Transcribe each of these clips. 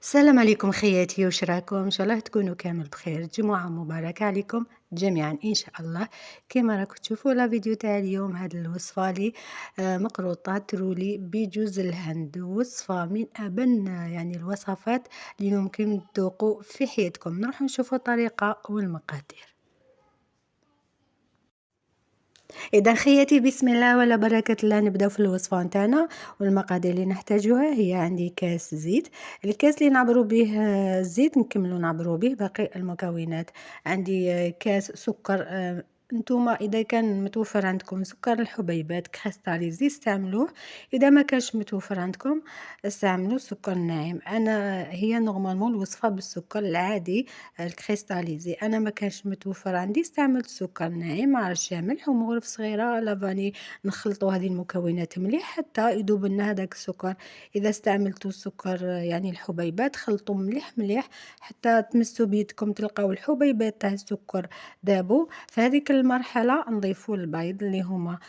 السلام عليكم خياتي، واش راكم؟ ان شاء الله تكونوا كامل بخير. جمعة مباركة عليكم جميعا ان شاء الله. كما راكم تشوفوا لا فيديو تاع اليوم، هاد الوصفة لي مقروطة ترولي بجوز الهند، وصفة من ابن يعني الوصفات اللي ممكن تذوقوا في حياتكم. نروح نشوفوا الطريقة والمقادير. إذا خياتي بسم الله ولا بركة الله، نبداو في الوصفة نتاعنا. والمقادير اللي نحتاجوها هي عندي كاس زيت، الكاس اللي نعبرو به الزيت نكملو نعبرو به باقي المكونات. عندي كاس سكر، نتوما إذا كان متوفر عندكم سكر الحبيبات كريستاليزي استعملوه، إذا ما كانش متوفر عندكم استعملوا سكر ناعم. أنا هي نورمالمون الوصفة بالسكر العادي الكريستاليزي، أنا ما كانش متوفر عندي استعملت سكر ناعم مع رشة ملح ومغرف صغيرة لافاني. نخلطوا هذه المكونات مليح حتى يذوب لنا هذاك السكر. إذا استعملتوا السكر يعني الحبيبات خلطوا مليح مليح حتى تمسوا بيدكم تلقاو الحبيبات تاع السكر ذابوا. في هذيك المرحلة نضيفوا البيض اللي هما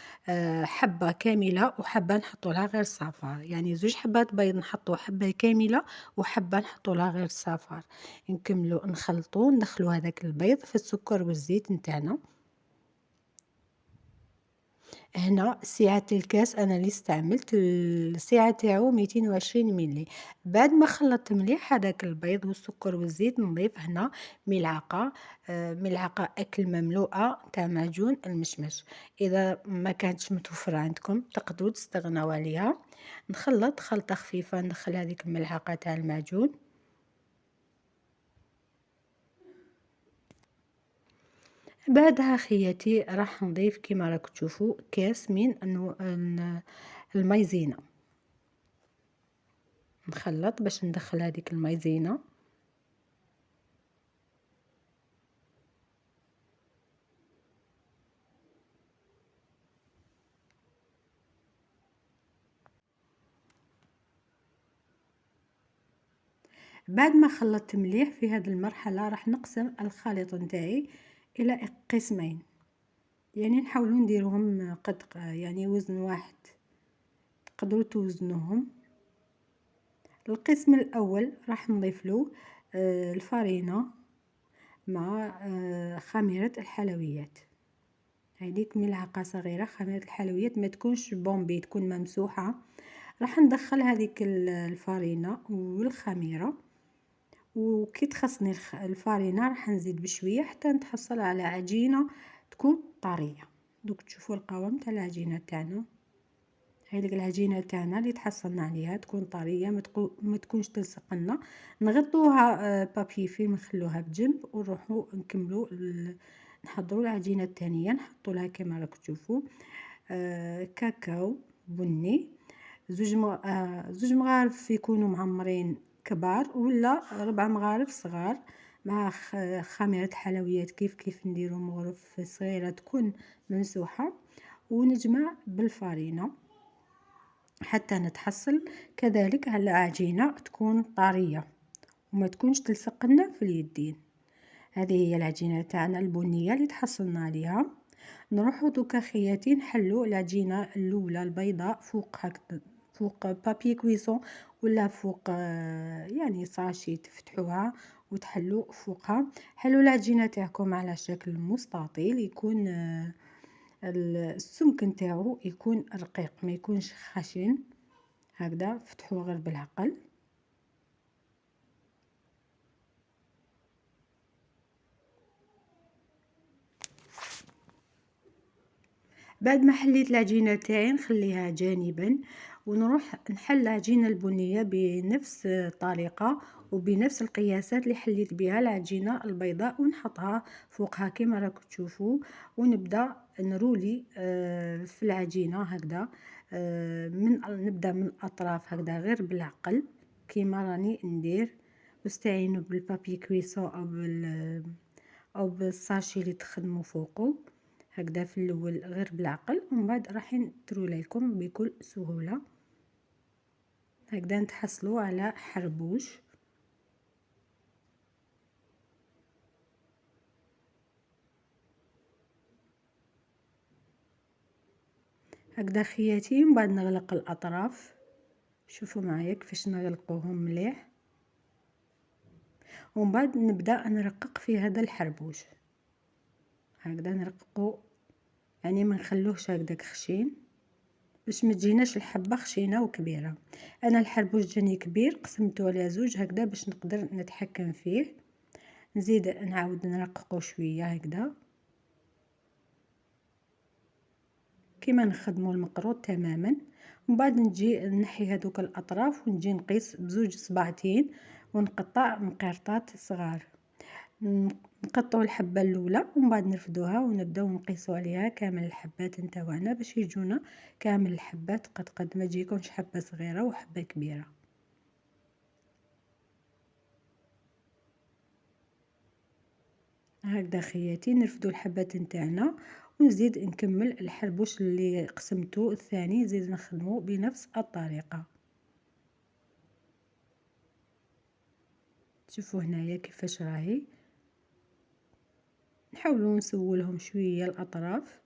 حبة كاملة وحبة نحطوا لها غير صفار، يعني زوج حبات بيض نحطوا حبة كاملة وحبة نحطوا لها غير صفار. نكملوا نخلطوا ندخلوا هذاك البيض في السكر والزيت نتاعنا. هنا سعة الكاس أنا اللي استعملت السعة تاعو 220 ملي. بعد ما خلطت مليح هذاك البيض والسكر والزيت نضيف هنا ملعقة، ملعقة أكل مملوءة تاع معجون المشمش. إذا ما كانتش متوفرة عندكم تقدروا تستغنوا عليها. نخلط خلطة خفيفة، ندخل هذيك الملعقة تاع المعجون. بعدها خياتي راح نضيف كيما راكم تشوفوا كاس من المايزينا. نخلط باش ندخل هذيك المايزينا. بعد ما خلطت مليح في هذه المرحلة راح نقسم الخليط نتاعي الى قسمين، يعني نحاولوا نديرهم قد يعني وزن واحد تقدروا توزنوهم. القسم الاول راح نضيف له الفارينة مع خميرة الحلويات. هذيك ملعقة صغيرة خميرة الحلويات، ما تكونش بومبي، تكون ممسوحة. راح ندخل هذيك الفارينة والخميرة، وكي تخصني الفارينة راح نزيد بشوية حتى نتحصل على عجينة تكون طرية. دوك تشوفوا القوام تاع العجينة تاعنا. هذيك العجينة تاعنا اللي تحصلنا عليها تكون طرية، ما تكونش تلصق لنا. نغطوها بابي فيلم نخلوها بجنب ونروحوا نكملوا نحضروا العجينة الثانية. نحطوا لها كما راكم تشوفوا كاكاو بني، زوج مغارف يكونوا معمرين كبار ولا 4 مغارف صغار، مع خميرة حلويات كيف نديروا مغرف صغيرة تكون ممسوحة. ونجمع بالفارينة حتى نتحصل كذلك على عجينة تكون طرية وما تكونش تلصق لنا في اليدين. هذه هي العجينة تاعنا البنية اللي تحصلنا عليها. نروحوا دوكا خياتي نحلو العجينة الأولى البيضاء فوق هكذا، فوق بابي كويسون ولا فوق يعني ساشي تفتحوها وتحلو فوقها. حلو العجينة تاعكم على شكل مستطيل، يكون السمك نتاعو يكون رقيق ما يكونش خشن. هكذا فتحوه غير بالعقل. بعد ما حليت العجينة تاعي نخليها جانبا، ونروح نحل العجينة البنية بنفس الطريقة وبنفس القياسات اللي حليت بها العجينة البيضاء ونحطها فوقها كما راكم تشوفوا. ونبدأ نرولي في العجينة هكذا، نبدأ من الأطراف هكذا غير بالعقل كما راني ندير. واستعينوا بالبابي كويسون او بالساشي اللي تخدموا فوقه هكذا في الاول غير بالعقل، ومن بعد راح ترولي لكم بكل سهوله. هكذا نتحصلوا على حربوش. هكذا خياتي. من بعد نغلق الاطراف، شوفوا معايا كيفاش نغلقوهم مليح. ومن بعد نبدا نرقق في هذا الحربوش. هكذا نرققو، يعني ما نخلوهش هكذاك خشين باش ما تجيناش الحبه خشينه وكبيره. انا الحربوش جاني كبير، قسمته على زوج هكذا باش نقدر نتحكم فيه. نزيد نعاود نرققو شويه هكذا كيما نخدمو المقروط تماما. ومن بعد نجي نحي هذوك الاطراف ونجي نقيس بزوج صباعتين ونقطع مقيرطات صغار. نقطعوا الحبه الاولى ومن بعد نرفدوها ونبداو نقيسوا عليها كامل الحبات نتاعنا باش يجونا كامل الحبات قد ما تجيكمش حبه صغيره وحبه كبيره. هكذا خياتي نرفدو الحبات نتاعنا ونزيد نكمل الحربوش اللي قسمته الثاني، زيد نخدمه بنفس الطريقه. شوفوا هنايا كيفاش راهي، نحاولوا نسولهم شويه الاطراف.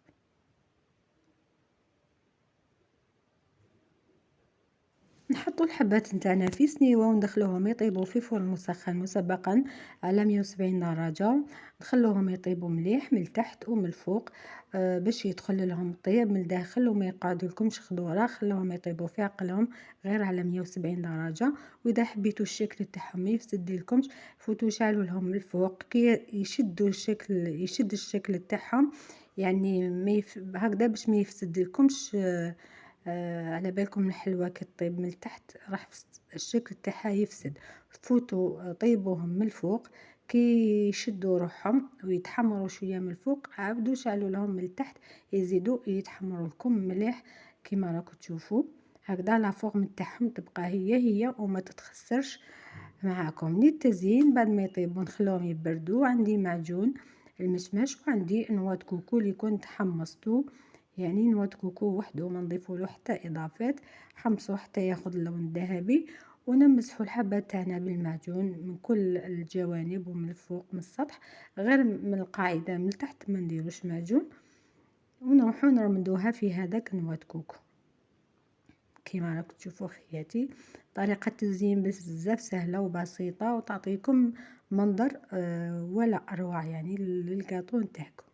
نحطوا الحبات نتاعنا في سنيوه وندخلوهم يطيبوا في فرن مسخن مسبقا على 170 درجه. نخلوهم يطيبوا مليح من التحت ومن الفوق باش يدخل لهم الطياب من الداخل وما يقعدوا لكمش خضوره. خلوهم يطيبوا في عقلهم غير على 170 درجه. واذا حبيتوا الشكل تاعهم ما يفسد لكمش، فوتوا شعلوا لهم من الفوق كي يشدوا الشكل، يشد الشكل تاعهم، يعني هكذا باش ما يفسد لكمش. على بالكم الحلوى كطيب من التحت راح الشكل تاعها يفسد. فوتوا طيبوهم من الفوق كي يشدوا روحهم ويتحمروا شويه من الفوق، عاودوا شعلوا لهم من التحت يزيدوا يتحمروا لكم مليح كيما راكم تشوفوا. هكذا لا فورم تاعهم تبقى هي وما تتخسرش معاكم. للتزيين بعد ما يطيبوا نخلوهم يبردوا. عندي معجون المشماش وعندي نواه كوكو اللي كنت حمصته، يعني نواه كوكو وحده ما نضيفوا له حتى اضافات. حمصوا حتى ياخذ اللون الذهبي ونمسحوا الحبات تاعنا بالمعجون من كل الجوانب ومن الفوق من السطح، غير من القاعده من تحت ما نديروش معجون. ونروحوا نرمدوها في هذاك نواه كوكو كيما راكم تشوفوا خياتي. طريقه تزيين بزاف سهله وبسيطه وتعطيكم منظر ولا اروع يعني للكاطو نتاعكم.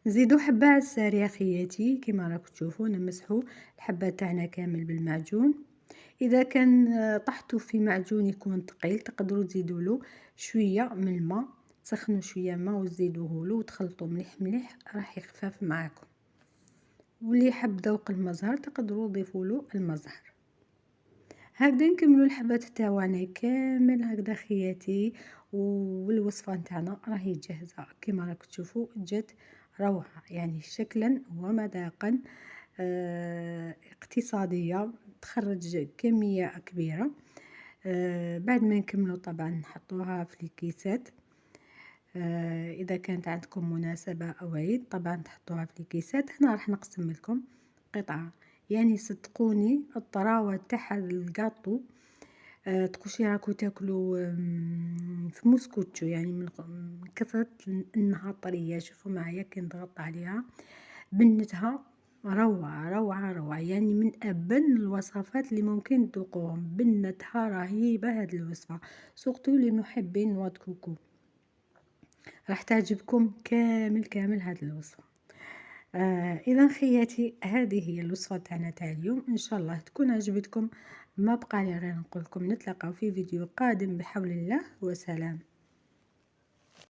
نزيدو حبة على السارية خياتي كيما راكم تشوفوا. نمسحوا الحبة تاعنا كامل بالمعجون. اذا كان طحتوا في معجون يكون ثقيل تقدروا تزيدوا له شويه من الماء، تسخنوا شويه ماء وتزيدوه له وتخلطوا مليح مليح راح يخفف معاكم. واللي يحب ذوق المزهر تقدروا تضيفوا له المزهر. هكذا نكملوا الحبات تاعنا كامل هكذا خياتي. والوصفه نتاعنا راهي جاهزه كيما راكم تشوفوا، جات روعه يعني شكلا ومذاقا اقتصاديه، تخرج كميه كبيره. بعد ما نكملوا طبعا نحطوها في الكيسات. اذا كانت عندكم مناسبه او عيد طبعا تحطوها في الكيسات. هنا راح نقسم لكم قطعه، يعني صدقوني الطراوه تاع الكاطو تقولش راكو تاكلوا في موسكوتشو، يعني من كثرة انها طرية. شوفوا معايا كي نضغط عليها بنتها روعة روعة روعة، يعني من أبن الوصفات اللي ممكن تذوقوهم. بنتها رهيبة هاد الوصفة، سورتو لمحبين نواد كوكو راح تعجبكم كامل هاد الوصفة. اذا خياتي هذه هي الوصفه تاعنا تاع اليوم، ان شاء الله تكون عجبتكم. ما بقى لي غير نقول لكم نتلاقاو في فيديو قادم بحول الله وسلام.